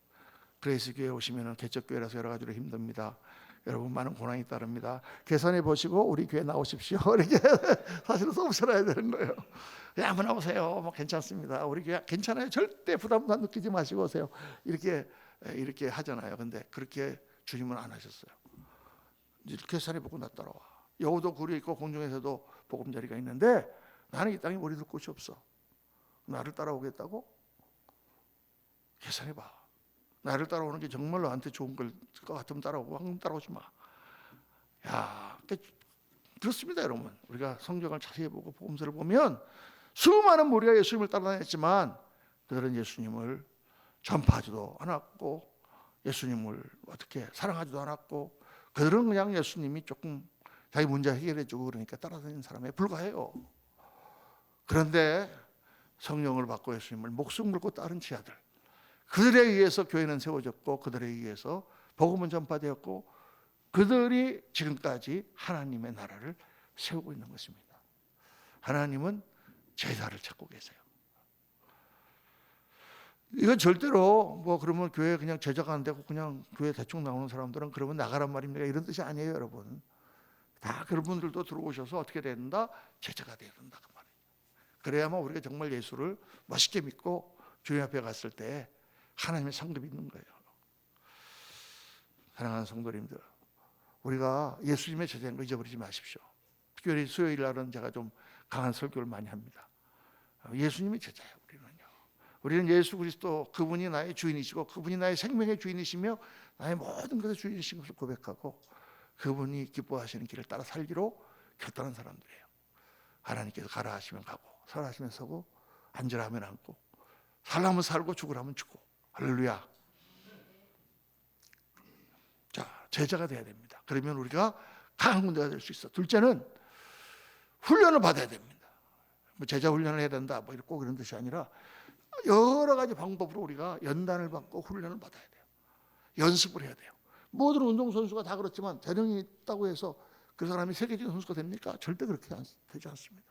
그레이스 교회 오시면은 개척교회라서 여러 가지로 힘듭니다. 여러분 많은 고난이 따릅니다. 계산해 보시고 우리 교회 나오십시오. 이렇게 사실은 써붙여놔야 되는 거예요. 아무나 오세요. 뭐 괜찮습니다. 우리 교회 괜찮아요. 절대 부담도 느끼지 마시고 오세요. 이렇게 하잖아요. 근데 그렇게 주님은 안 하셨어요. 계산해 보고 나 따라와. 여우도 굴이 있고 공중에서도 보금자리가 있는데 나는 이 땅에 머리 둘 곳이 없어. 나를 따라오겠다고? 계산해 봐. 나를 따라오는 게 정말 너한테 좋은 걸 것 같으면 따라오고 황금 따라오지 마. 야, 그렇습니다, 여러분. 우리가 성경을 자세히 보고 복음서를 보면 수많은 무리가 예수님을 따라다녔지만 그들은 예수님을 전파하지도 않았고 예수님을 어떻게 사랑하지도 않았고 그들은 그냥 예수님이 조금 자기 문제 해결해주고 그러니까 따라다니는 사람에 불과해요. 그런데 성령을 받고 예수님을 목숨 걸고 따른 지하들, 그들에 의해서 교회는 세워졌고 그들에 의해서 복음은 전파되었고 그들이 지금까지 하나님의 나라를 세우고 있는 것입니다. 하나님은 제자를 찾고 계세요. 이건 절대로 뭐 그러면 교회 그냥 제자가 안 되고 그냥 교회 대충 나오는 사람들은 그러면 나가란 말입니까? 이런 뜻이 아니에요, 여러분. 다 그런 분들도 들어오셔서 어떻게 돼야 된다? 제자가 돼야 된다 그 말이에요. 그래야만 우리가 정말 예수를 멋있게 믿고 주님 앞에 갔을 때 하나님의 상급이 있는 거예요. 사랑하는 성도님들, 우리가 예수님의 제자인 거 잊어버리지 마십시오. 특별히 수요일 날은 제가 좀 강한 설교를 많이 합니다. 예수님이 제자예요. 우리는 예수 그리스도 그분이 나의 주인이시고 그분이 나의 생명의 주인이시며 나의 모든 것의 주인이신 것을 고백하고 그분이 기뻐하시는 길을 따라 살기로 결단한 사람들이에요. 하나님께서 가라 하시면 가고 서라 하시면 서고 앉으라 하면 앉고 살라면 살고 죽으라면 죽고. 할렐루야. 자, 제자가 돼야 됩니다. 그러면 우리가 강한 군대가 될 수 있어. 둘째는 훈련을 받아야 됩니다. 뭐 제자 훈련을 해야 된다 뭐 꼭 이런 뜻이 아니라 여러 가지 방법으로 우리가 연단을 받고 훈련을 받아야 돼요. 연습을 해야 돼요. 모든 운동선수가 다 그렇지만 재능이 있다고 해서 그 사람이 세계적인 선수가 됩니까? 절대 그렇게 되지 않습니다.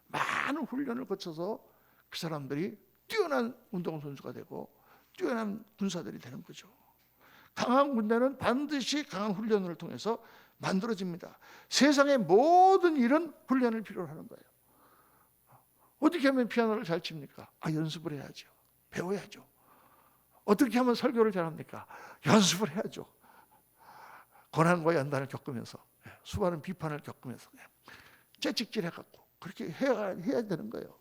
많은 훈련을 거쳐서 그 사람들이 뛰어난 운동선수가 되고 뛰어난 군사들이 되는 거죠. 강한 군대는 반드시 강한 훈련을 통해서 만들어집니다. 세상의 모든 일은 훈련을 필요로 하는 거예요. 어떻게 하면 피아노를 잘 칩니까? 연습을 해야죠. 배워야죠. 어떻게 하면 설교를 잘합니까? 연습을 해야죠. 고난과 연단을 겪으면서 수많은 비판을 겪으면서 채찍질 해갖고 그렇게 해야 되는 거예요.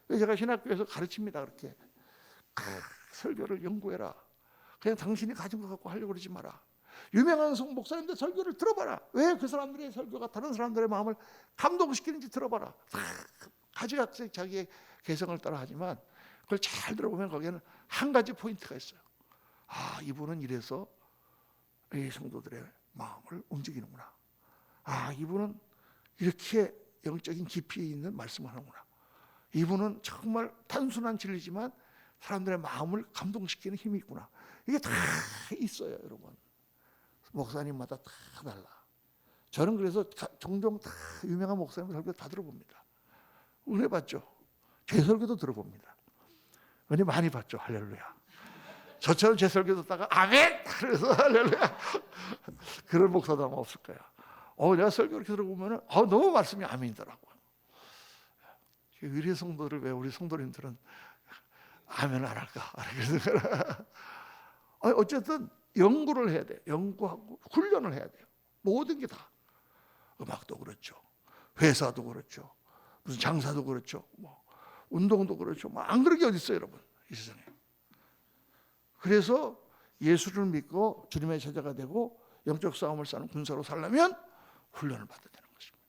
제가 신학교에서 가르칩니다. 그렇게 설교를 연구해라. 그냥 당신이 가진 것 갖고 하려고 그러지 마라. 유명한 목사님들 설교를 들어봐라. 왜 그 사람들의 설교가 다른 사람들의 마음을 감동시키는지 들어봐라. 가지각색 자기의 개성을 따라 하지만 그걸 잘 들어보면 거기에는 한 가지 포인트가 있어요. 이분은 이래서 이 성도들의 마음을 움직이는구나. 이분은 이렇게 영적인 깊이 있는 말씀을 하는구나. 이분은 정말 단순한 진리지만 사람들의 마음을 감동시키는 힘이 있구나. 이게 다 있어요, 여러분. 목사님마다 다 달라. 저는 그래서 종종 다 유명한 목사님 설교 다 들어봅니다. 은혜 받죠. 제 설교도 들어봅니다. 은혜 많이 받죠. 할렐루야. 저처럼 제 설교 듣다가 아멘! 그래서 할렐루야. 그런 목사도 아마 없을 거야. 내가 설교 이렇게 들어보면 너무 말씀이 아멘이더라고요. 우리 성도들 왜 우리 성도님들은 아멘 안 할까? 어쨌든 연구를 해야 돼요. 연구하고 훈련을 해야 돼요. 모든 게 다. 음악도 그렇죠. 회사도 그렇죠. 무슨 장사도 그렇죠. 운동도 그렇죠. 안 그런 게 어디 있어요, 여러분. 이 세상에. 그래서 예수를 믿고 주님의 제자가 되고 영적 싸움을 싸는 군사로 살려면 훈련을 받아야 되는 것입니다.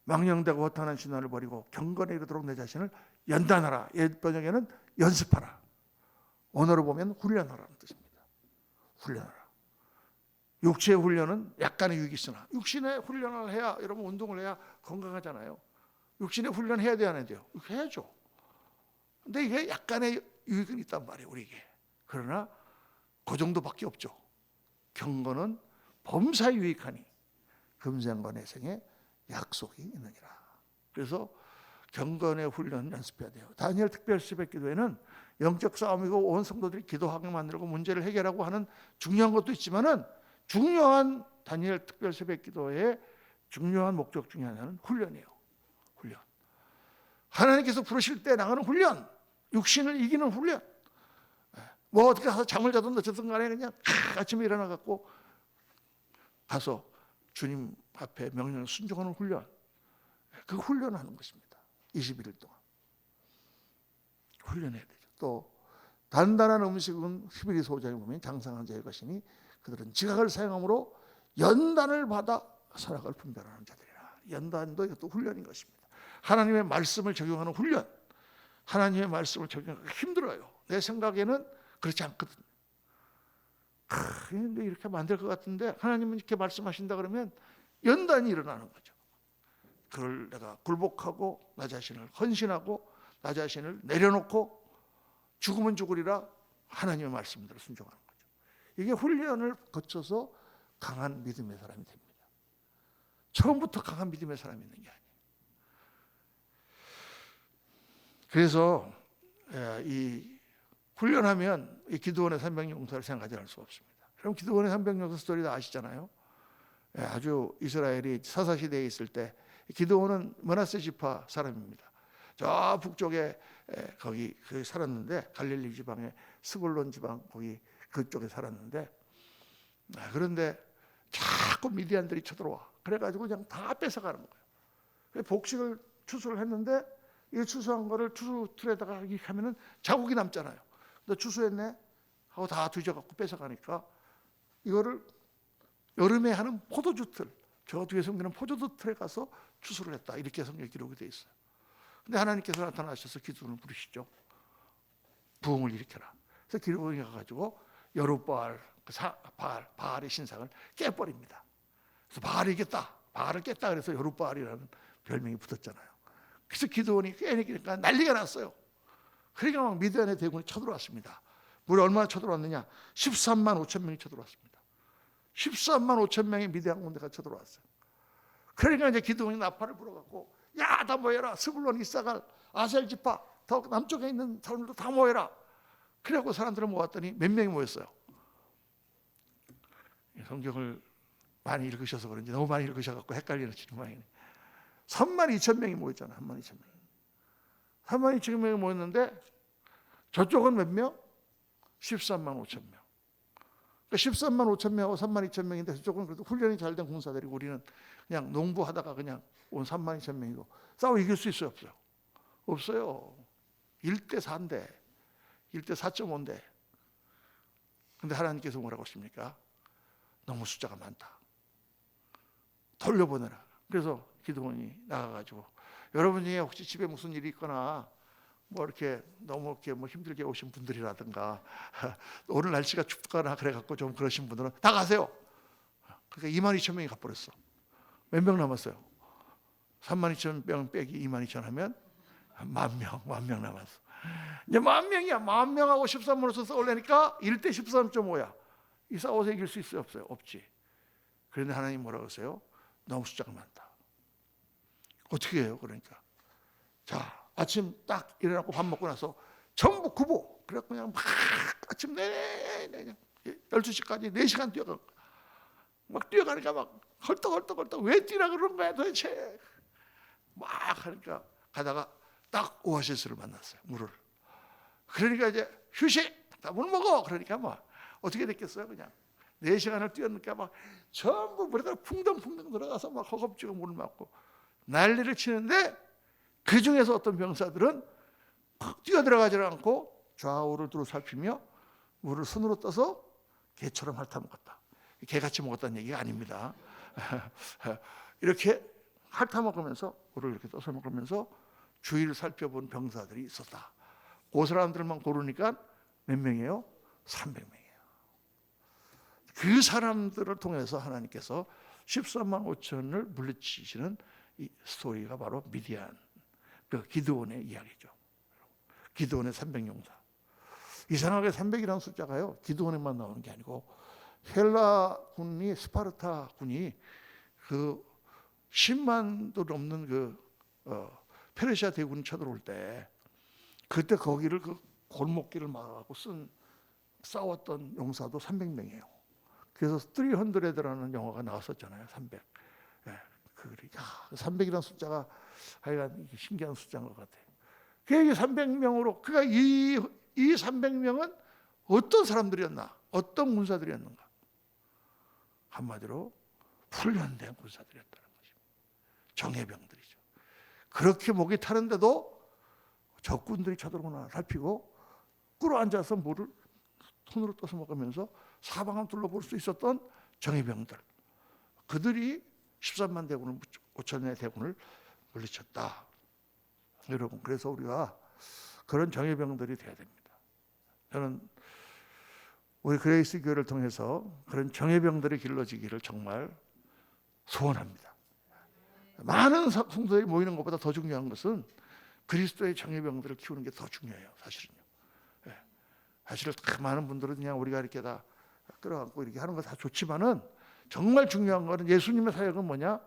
망령되고 허탄한 신화를 버리고 경건에 이르도록 내 자신을 연단하라. 옛 번역에는 연습하라. 언어로 보면 훈련하라는 뜻입니다. 훈련하라. 육체의 훈련은 약간의 유익이 있으나 육신의 훈련을 해야, 여러분 운동을 해야 건강하잖아요. 육신의 훈련 해야 돼야 안 해야 돼요? 해야죠. 근데 이게 약간의 유익은 있단 말이에요, 우리에게. 그러나 그 정도밖에 없죠. 경건은 범사에 유익하니 금생과 내생에 약속이 있느니라. 그래서 경건의 훈련 연습해야 돼요. 다니엘 특별 새벽 기도에는 영적 싸움이고 온 성도들이 기도하게 만들고 문제를 해결하고 하는 중요한 것도 있지만은, 중요한 다니엘 특별 새벽 기도의 중요한 목적 중에 하나는 훈련이에요. 훈련. 하나님께서 부르실 때 나가는 훈련, 육신을 이기는 훈련. 뭐 어떻게 가서 잠을 자든 어쨌든 간에 그냥 아침에 일어나 갖고 가서 주님 앞에 명령을 순종하는 훈련. 그 훈련하는 것입니다. 21일 동안 훈련해야 되죠. 또 단단한 음식은 히브리서 5장에 보면 장상한 자의 것이니 그들은 지각을 사용함으로 연단을 받아 선악을 분별하는 자들이라. 연단도 이것도 훈련인 것입니다. 하나님의 말씀을 적용하는 훈련. 하나님의 말씀을 적용하기 힘들어요. 내 생각에는 그렇지 않거든요. 근데 이렇게 하면 안 될 것 같은데 하나님은 이렇게 말씀하신다 그러면 연단이 일어나는 거죠. 그걸 내가 굴복하고 나 자신을 헌신하고 나 자신을 내려놓고 죽으면 죽으리라 하나님의 말씀대로 순종하는 거죠. 이게 훈련을 거쳐서 강한 믿음의 사람이 됩니다. 처음부터 강한 믿음의 사람이 있는 게 아니에요. 그래서 이 훈련하면 이 기드온의 300용사를 생각하지 않을 수 없습니다. 그럼 기드온의 300용사 스토리 다 아시잖아요. 아주 이스라엘이 사사시대에 있을 때 기드온은 므낫세 지파 사람입니다. 저 북쪽에 거기 살았는데, 갈릴리 지방의 스불론 지방 거기 그쪽에 살았는데, 그런데 자꾸 미디안들이 쳐들어와. 그래가지고 그냥 다 뺏어가는 거예요. 복식을 추수를 했는데 이 추수한 거를 추수 틀에다가 이렇게 하면은 자국이 남잖아요. 근데 추수했네 하고 다 뒤져갖고 뺏어가니까 이거를 여름에 하는 포도주 틀, 저 뒤에 섬기는 포도주 틀에 가서 추수를 했다. 이렇게 성경에 기록이 되어 있어요. 근데 하나님께서 나타나셔서 기드온을 부르시죠. 부흥을 일으켜라. 그래서 기드온이 가가지고 여룻바알, 바알의 신상을 깨버립니다. 그래서 바알이 이겼다. 바알을 깼다. 그래서 여룻바알이라는 별명이 붙었잖아요. 그래서 기드온이 깨니까 난리가 났어요. 그러니까 막 미디안의 대군이 쳐들어왔습니다. 무려 얼마나 쳐들어왔느냐? 13만 5천 명이 쳐들어왔습니다. 13만 5천 명의 미디안 군대가 쳐들어왔어요. 그러니까 이제 기드온이 나팔을 불어갖고, 야, 다 모여라. 스불론, 이사갈, 아셀 지파, 더 남쪽에 있는 사람들도 다 모여라. 그래갖고 사람들을 모았더니 몇 명이 모였어요. 성경을 많이 읽으셔서 그런지 너무 많이 읽으셔갖고 헷갈리는 모양이네. 3만 2천 명이 모였잖아. 3만 2천 명. 3만 2천 명이 모였는데 저쪽은 몇 명? 13만 5천 명. 그러니까 13만 5천 명하고 3만 2천 명인데 저쪽은 그래도 훈련이 잘 된 군사들이고 우리는 그냥 농부하다가 그냥 온 3만 2천 명이고 싸워 이길 수 있어요? 없어요? 없어요. 1대 4인데 1대 4.5인데. 근데 하나님께서 뭐라고 하십니까? 너무 숫자가 많다. 돌려보내라. 그래서 기드온이 나가가지고, 여러분 중에 혹시 집에 무슨 일이 있거나 뭐 이렇게 너무 이렇게 뭐 힘들게 오신 분들이라든가 오늘 날씨가 춥거나 그래갖고 좀 그러신 분들은 다 가세요. 그러니까 2만 2천 명이 가버렸어. 몇 명 남았어요? 3만 2천 명 빼기 2만 2천 하면 10,000명 남았어. 이제 10,000명이야. 10,000명하고 13으로서 싸우려니까 1대 13.5야. 이 싸워서 이길 수 있어요? 없어요? 없지. 그런데 하나님 뭐라고 하세요? 너무 숫자가 많다. 어떻게 해요? 그러니까 자, 아침 딱 일어나고 밥 먹고 나서 전부 구보. 그래서 그냥 막 아침 내내 12시까지 4시간 뛰어가. 막 뛰어가니까 막 헐떡헐떡 왜 뛰라 그러는 거야 도대체. 막 하니까 가다가 딱 오아시스를 만났어요. 물을. 그러니까 이제 휴식. 다 물 먹어. 그러니까 막 어떻게 됐겠어요? 그냥 4시간을 뛰었으니까 막 전부 물에다 풍덩풍덩 들어가서 막 허겁지겁 물을 맞고 난리를 치는데, 그 중에서 어떤 병사들은 뛰어들어가지 않고 좌우를 두루 살피며 물을 손으로 떠서 개처럼 핥아먹었다. 개같이 먹었다는 얘기가 아닙니다. 이렇게 핥아먹으면서 물을 이렇게 떠서 먹으면서 주위를 살펴본 병사들이 있었다. 그 사람들만 고르니까 몇 명이에요? 300명이에요. 그 사람들을 통해서 하나님께서 13만 5천을 물리치시는 이 스토리가 바로 미디안, 그 기드온의 이야기죠. 기드온의 300용사. 이상하게 300이라는 숫자가요, 기드온에만 나오는 게 아니고 헬라 군이, 스파르타 군이 그 10만도 넘는 그 페르시아 대군이 쳐들어올 때, 그때 거기를 그 골목길을 막아고 싸웠던 용사도 300명이에요. 그래서 300라는 영화가 나왔었잖아요. 300. 예, 300이라는 숫자가 하여간 신기한 숫자인 것 같아요. 그게 300명으로, 그러니까 이 300명은 어떤 사람들이었나? 어떤 군사들이었는가? 한마디로 훈련된 군사들이었다는 것입니다. 정예병들이죠. 그렇게 목이 타는데도 적군들이 쳐들어오나 살피고 꿇어앉아서 물을 손으로 떠서 먹으면서 사방을 둘러볼 수 있었던 정예병들. 그들이 13만 대군을, 5천의 대군을 물리쳤다. 여러분, 그래서 우리가 그런 정예병들이 돼야 됩니다. 저는 우리 그레이스 교회를 통해서 그런 정예병들이 길러지기를 정말 소원합니다. 많은 성도들이 모이는 것보다 더 중요한 것은 그리스도의 정예병들을 키우는 게 더 중요해요. 사실은요. 사실 많은 분들은 그냥 우리가 이렇게 다 끌어안고 이렇게 하는 거 다 좋지만은, 정말 중요한 거는 예수님의 사역은 뭐냐?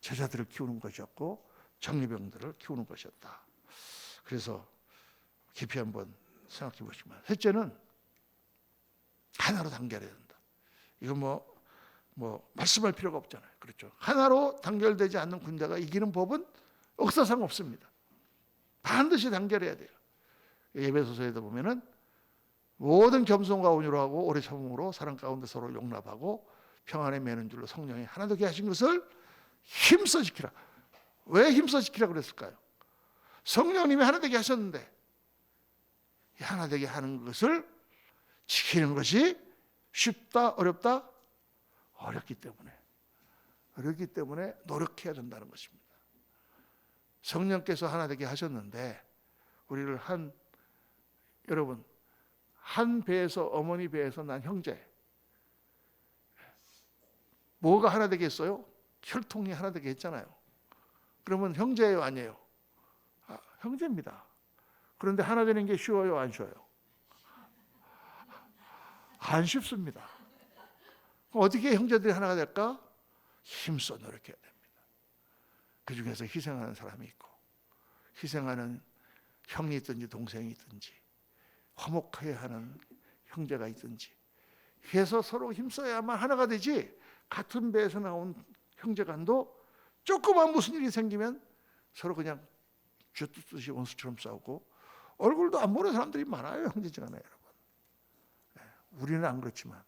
제자들을 키우는 것이었고 정예병들을 키우는 것이었다. 그래서 깊이 한번 생각해 보시면, 셋째는 하나로 단결해야 된다. 이거 뭐 말씀할 필요가 없잖아요. 그렇죠? 하나로 단결되지 않는 군대가 이기는 법은 역사상 없습니다. 반드시 단결해야 돼요. 에베소서에도 보면은 모든 겸손과 온유로 하고 오래 참음으로 사랑 가운데 서로 용납하고 평안에 매는 줄로 성령이 하나 되게 하신 것을 힘써 지키라. 왜 힘써 지키라 그랬을까요? 성령님이 하나 되게 하셨는데 하나 되게 하는 것을 지키는 것이 쉽다, 어렵다? 어렵기 때문에 노력해야 된다는 것입니다. 성령께서 하나 되게 하셨는데 우리를 여러분, 한 배에서, 어머니 배에서 난 형제, 뭐가 하나 되게 했어요? 혈통이 하나 되게 했잖아요. 그러면 형제예요, 아니에요? 형제입니다. 그런데 하나 되는 게 쉬워요, 안 쉬워요? 안 쉽습니다. 어떻게 형제들이 하나가 될까? 힘써 노력해야 됩니다. 그 중에서 희생하는 사람이 있고, 희생하는 형이 있든지 동생이 있든지, 화목해야 하는 형제가 있든지 해서 서로 힘써야만 하나가 되지, 같은 배에서 나온 형제간도 조그만 무슨 일이 생기면 서로 그냥 쥐뜯듯이 원수처럼 싸우고, 얼굴도 안 보는 사람들이 많아요, 형제지간에. 여러분, 우리는 안 그렇지만,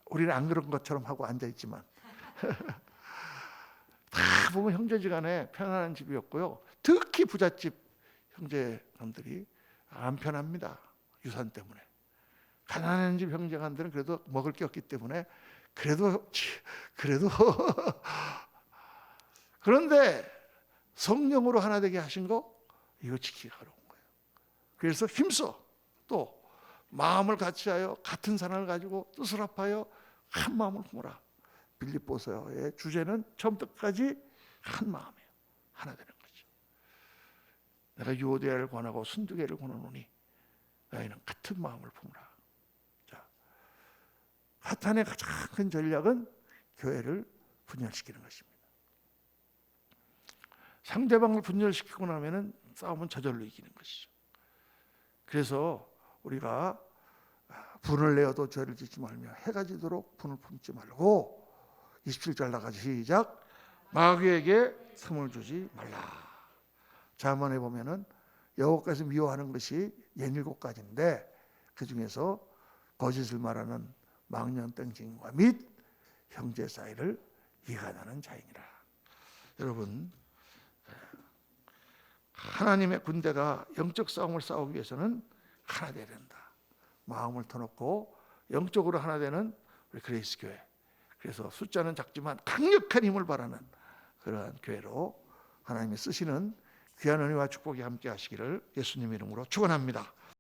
우리는 안 그런 것처럼 하고 앉아있지만 다 보면 형제지간에 편안한 집이었고요. 특히 부잣집 형제간들이 안 편합니다. 유산 때문에. 가난한 집 형제간들은 그래도 먹을 게 없기 때문에 그래도 그런데 성령으로 하나 되게 하신 거, 이거 지키기가 어려운 거예요. 그래서 힘써, 또 마음을 같이 하여 같은 사랑을 가지고 뜻을 합하여 한 마음을 품으라. 빌립보서의 주제는 처음부터 끝까지 한 마음이에요. 하나 되는 거죠. 내가 유오데아를 권하고 순두개를 권하노니 너희는 같은 마음을 품으라. 자, 사탄의 가장 큰 전략은 교회를 분열시키는 것입니다. 상대방을 분열시키고 나면은 싸움은 저절로 이기는 것이죠. 그래서 우리가 분을 내어도 죄를 짓지 말며 해가 지도록 분을 품지 말고, 27절 나가지 시작. 마귀에게 틈을 주지 말라. 잠언에 보면은 여호와께서 미워하는 것이 67가지인데 그 중에서 거짓을 말하는 망령땡증과 및 형제 사이를 이간하는 자이니라. 여러분, 하나님의 군대가 영적 싸움을 싸우기 위해서는 하나 되어야 된다. 마음을 터놓고 영적으로 하나 되는 우리 그레이스 교회. 그래서 숫자는 작지만 강력한 힘을 발하는 그러한 교회로 하나님이 쓰시는 귀한 은혜와 축복이 함께 하시기를 예수님 이름으로 축원합니다.